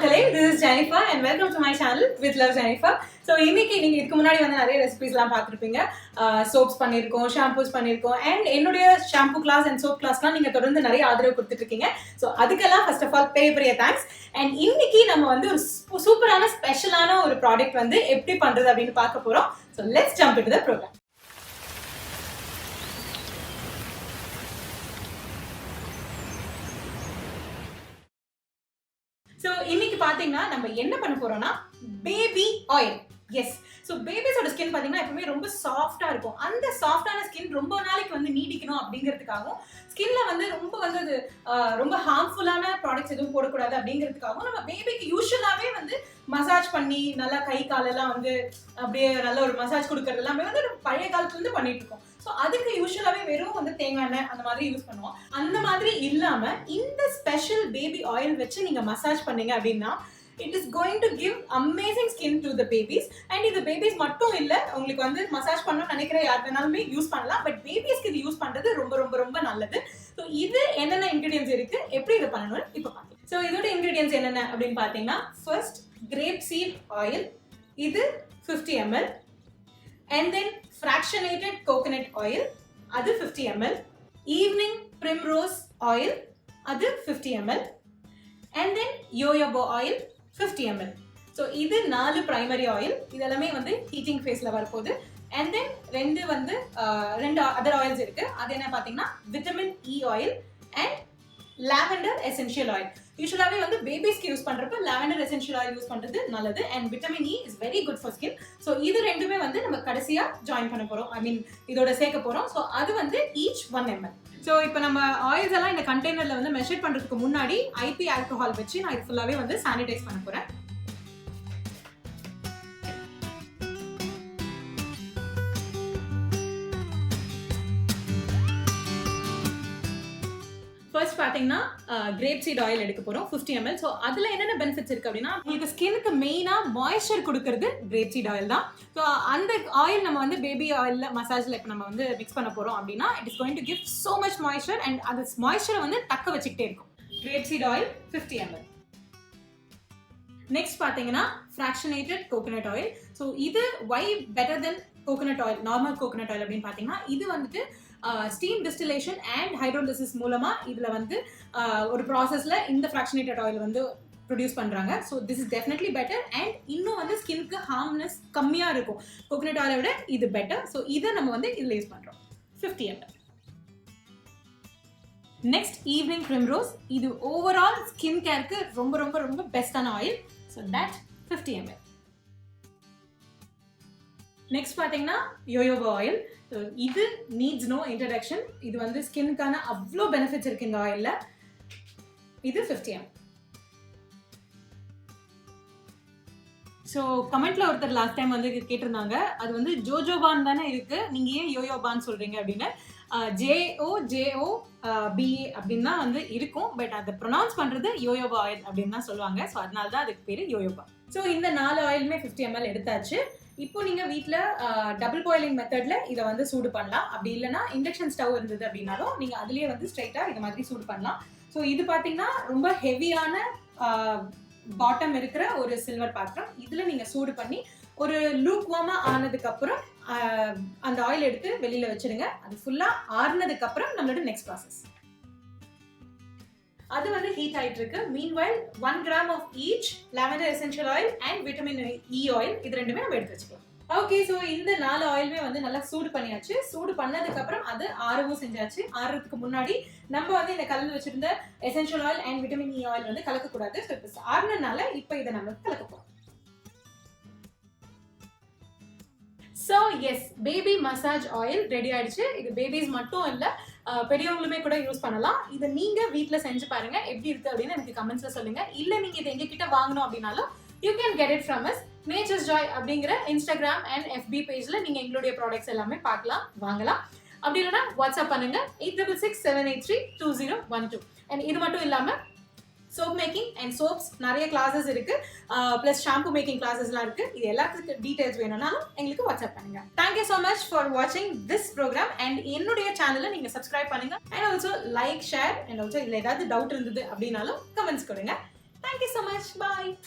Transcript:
மக்களே, this is Jennifer and welcome to my channel with love Jennifer. So இன்னைக்கு நீங்க இதுக்கு முன்னாடி வந்து நிறைய ரெசிபிஸ்லாம் பார்த்துருப்பீங்க. சோப்ஸ் பண்ணியிருக்கோம், ஷாம்பூஸ் பண்ணியிருக்கோம் அண்ட் என்னுடைய ஷாம்பூ கிளாஸ் அண்ட் சோப் கிளாஸ்லாம் நீங்க தொடர்ந்து நிறைய ஆதரவு கொடுத்துட்டு இருக்கீங்க. ஸோ அதுக்கெல்லாம் ஃபர்ஸ்ட் ஆஃப் ஆல் பெரிய பெரிய தேங்க்ஸ். அண்ட் இன்னைக்கு நம்ம வந்து ஒரு சூப்பரான ஸ்பெஷலான ஒரு ப்ராடக்ட் வந்து எப்படி பண்றது அப்படின்னு பார்க்க போறோம். So let's jump into the program. So இன்னைக்கு பார்த்தீங்கன்னா நம்ம என்ன பண்ண போறோம்னா பேபி ஆயில். எஸ், ஸோ பேபிஸோட ஸ்கின் பார்த்தீங்கன்னா எப்பவுமே ரொம்ப சாஃப்டாக இருக்கும். அந்த சாஃப்டான ஸ்கின் ரொம்ப நாளைக்கு வந்து நீடிக்கணும் அப்படிங்கிறதுக்காகவும் ஸ்கின்ல வந்து அது ரொம்ப ஹார்ம்ஃபுல்லான ப்ராடக்ட்ஸ் எதுவும் போடக்கூடாது அப்படிங்கிறதுக்காகவும் நம்ம பேபிக்கு யூஸ்வலாகவே வந்து மசாஜ் பண்ணி நல்லா கை காலெல்லாம் வந்து அப்படியே நல்ல ஒரு மசாஜ் கொடுக்கறது எல்லாமே வந்து பழைய காலத்துலேருந்து பண்ணிட்டு இருக்கோம். ஸோ அதுக்கு யூஸ்வலாகவே வெறும் வந்து தேங்காய் எண்ணெய் அந்த மாதிரி யூஸ் பண்ணுவோம். அந்த மாதிரி இல்லாமல் இந்த ஸ்பெஷல் பேபி ஆயில் வச்சு நீங்கள் மசாஜ் பண்ணீங்க அப்படின்னா it is going to give amazing skin to the babies. and இது பேபிஸ் மட்டும் இல்ல, உங்களுக்கு வந்து மசாஜ் பண்ணணும்னு நினைக்கிற யார் வேணாலுமே யூஸ் பண்ணலாம். பட் பேபிஸ்க்கு இது யூஸ் பண்றது ரொம்ப ரொம்ப ரொம்ப நல்லது. ஸோ இது என்னென்ன இன்கிரீடியன்ஸ் இருக்கு, எப்படி இதை பண்ணணும்னு இப்போ பார்க்கலாம். ஸோ இதோட இன்கிரீடியன்ஸ் என்னென்ன அப்படின்னு பார்த்தீங்கன்னா, ஃபர்ஸ்ட் கிரேப் சீட் ஆயில், இது 50 ml. and then fractionated coconut oil, அது 50 ml. evening primrose oil, அது 50 ml. and then jojoba oil 50 ml. So இது 4 பிரைமரி ஆயில். இதெல்லாமே வந்து ஹீட்டிங் ஃபேஸில் வரப்போகுது. அண்ட் தென் ரெண்டு அதர் ஆயில்ஸ் இருக்கு. அது என்ன பார்த்தீங்கன்னா vitamin E oil and lavender essential oil. யூஸ்வலாகவே வந்து பேபிஸ்க்கு யூஸ் பண்ணுறப்ப லாவெண்டர் எசென்ஷியல் ஆயில் யூஸ் பண்ணுறது நல்லது. And vitamin E is very good for skin. So இது ரெண்டுமே வந்து நம்ம கடைசியாக ஜாயின் பண்ண போகிறோம், ஐ மீன் இதோட சேர்க்க போகிறோம். ஸோ அது வந்து ஈச் 1 ml. ஸோ இப்போ நம்ம ஆயில்ஸ் எல்லாம் இந்த கண்டெய்னரில் வந்து மெஷர் பண்ணுறதுக்கு முன்னாடி ஐபி ஆல்கஹால் வச்சு நான் இது ஃபுல்லாகவே வந்து சானிடைஸ் பண்ண போகிறேன். ஃபர்ஸ்ட் பார்த்தீங்கன்னா கிரேப் சீட் ஆயில் எடுக்க போகிறோம் 50 ml. ஸோ அதில் என்னென்ன பெனிஃபிட்ஸ் இருக்குது அப்படின்னா, உங்களுக்கு ஸ்கின்னுக்கு மெயினாக மாய்ஸ்சர் கொடுக்கறது கிரேப் சீட் ஆயில் தான். ஸோ அந்த ஆயில் நம்ம வந்து பேபி ஆயிலில் மசாஜில் இப்போ நம்ம வந்து மிக்ஸ் பண்ண போகிறோம் அப்படின்னா it is going to give so much moisture and அது மாய்ஸ்சரை வந்து தக்க வச்சுக்கிட்டே இருக்கும். Grape seed oil 50 ml. Next பார்த்தீங்கன்னா ஃப்ராக்ஷனேட்டட் கோகோனட் ஆயில். ஸோ இது by better than coconut oil, normal coconut oil அப்படின்னு பார்த்தீங்கன்னா, இது வந்துட்டு ஸ்டீம் டிஸ்டிலேஷன் அண்ட் ஹைட்ரோலிசிஸ் மூலமா இதுல வந்து ஒரு ப்ராசஸ்ல இந்த ஃப்ராக்ஷனேட்டட் ஆயில் வந்து ப்ரொடியூஸ் பண்றாங்க. So this is definitely better and இன்னும் வந்து ஸ்கின்க்கு ஹார்ம்னஸ் கம்மியா இருக்கும். கோகோனட் ஆயிலை விட இது பெட்டர். ஸோ இதை நம்ம வந்து இதுல யூஸ் பண்றோம் 50 ml. Next evening Primrose. இது ஓவரால் ஸ்கின் கேருக்கு ரொம்ப ரொம்ப ரொம்ப பெஸ்டான oil. So that 50 ml. Next பார்த்தீங்கன்னா யோயோபா ஆயில். இது நீட்ஸ் நோ இன்ட்ரடக்ஷன். இது வந்து ஸ்கின்னுக்கான அவ்வளோ பெனிஃபிட்ஸ் இருக்கு இந்த ஆயிலில். இது 50 ml. ஸோ கமெண்ட்ல ஒருத்தர் லாஸ்ட் டைம் வந்து கேட்டிருந்தாங்க, அது வந்து ஜோஜோபான் தானே இருக்கு, நீங்க ஏன் யோயோபான்னு சொல்றீங்க அப்படின்னு. JOJOBA அப்படின்னு தான் வந்து இருக்கும். பட் அதை ப்ரொனவுன்ஸ் பண்றது யோயோபா ஆயில் அப்படின்னு தான் சொல்லுவாங்க. ஸோ அதனால தான் அதுக்கு பேரு யோயோபா. ஸோ இந்த 4 ஆயிலுமே 50 ml எடுத்தாச்சு. இப்போ நீங்க வீட்டில் டபுள் பாயிலிங் மெத்தட்ல இதை வந்து சூடு பண்ணலாம். அப்படி இல்லைன்னா இண்டக்ஷன் ஸ்டவ் இருந்தது அப்படின்னாலும் நீங்க அதுலயே வந்து ஸ்ட்ரைட்டா இது மாதிரி சூடு பண்ணலாம். ஸோ இது பார்த்தீங்கன்னா ரொம்ப ஹெவியான பாட்டம் இருக்கிற ஒரு சில்வர் பாத்திரம். இதுல நீங்க சூடு பண்ணி ஒரு லூக் வார்மா ஆனதுக்கு அப்புறம் அந்த ஆயில் எடுத்து வெளியில வச்சிருங்க. அது ஃபுல்லா ஆறுனதுக்கு அப்புறம் நம்மளோட நெக்ஸ்ட் ப்ராசஸ். அது வந்து ஹீட் ஆயிட்டு இருக்கு. Meanwhile 1 gram of each lavender essential oil and vitamin E oil, இது ரெண்டுமே நம்ம எடுத்து வச்சுக்கலாம். ஓகே, ஸோ இந்த 4 ஆயிலுமே வந்து நல்லா சூடு பண்ணியாச்சு. சூடு பண்ணதுக்கு அப்புறம் அது ஆறவும் செஞ்சாச்சு. ஆறுறதுக்கு முன்னாடி நம்ம வந்து இந்த கலந்து வச்சிருந்த essential oil and vitamin E oil வந்து கலக்கக்கூடாது. ஸோ இப்போ ஆறுனதுனால இப்போ இதை நம்ம கலக்க போறோம். So yes, baby massage oil ready ஆயிடுச்சு. இது பேபிஸ் மட்டும் இல்லை, பெரியவங்களுமே கூட யூஸ் பண்ணலாம். இதை நீங்க வீட்டில் செஞ்சு பாருங்க எப்படி இருக்கு அப்படின்னு எனக்கு கமெண்ட்ஸ்ல சொல்லுங்க. இல்லை நீங்க இதை எங்ககிட்ட வாங்கணும் அப்படின்னாலும் you can get it from us. Nature's Joy அப்படிங்கிற இன்ஸ்டாகிராம் அண்ட் FB பேஜ்ல நீங்க எங்களுடைய ப்ராடக்ட்ஸ் எல்லாமே பார்க்கலாம், வாங்கலாம். அப்படி இல்லைன்னா வாட்ஸ்அப் பண்ணுங்க 8667832012. அண்ட் இது மட்டும் இல்லாம soap making and soaps நிறைய classes இருக்கு, plus shampoo making classes-லாம் இருக்கு. இது எல்லாத்துக்கு டீடைல்ஸ் வேணும்னாலும் எங்களுக்கு வாட்ஸ்அப் பண்ணுங்க. Thank you so much for watching this program and என்னுடைய சேனலை நீங்க சப்ஸ்கிரைப் பண்ணுங்க and also like, share and also இதுல ஏதாவது டவுட் இருந்தது அப்படின்னாலும் கமெண்ட்ஸ் கொடுங்க. Thank you so much. Much. Bye.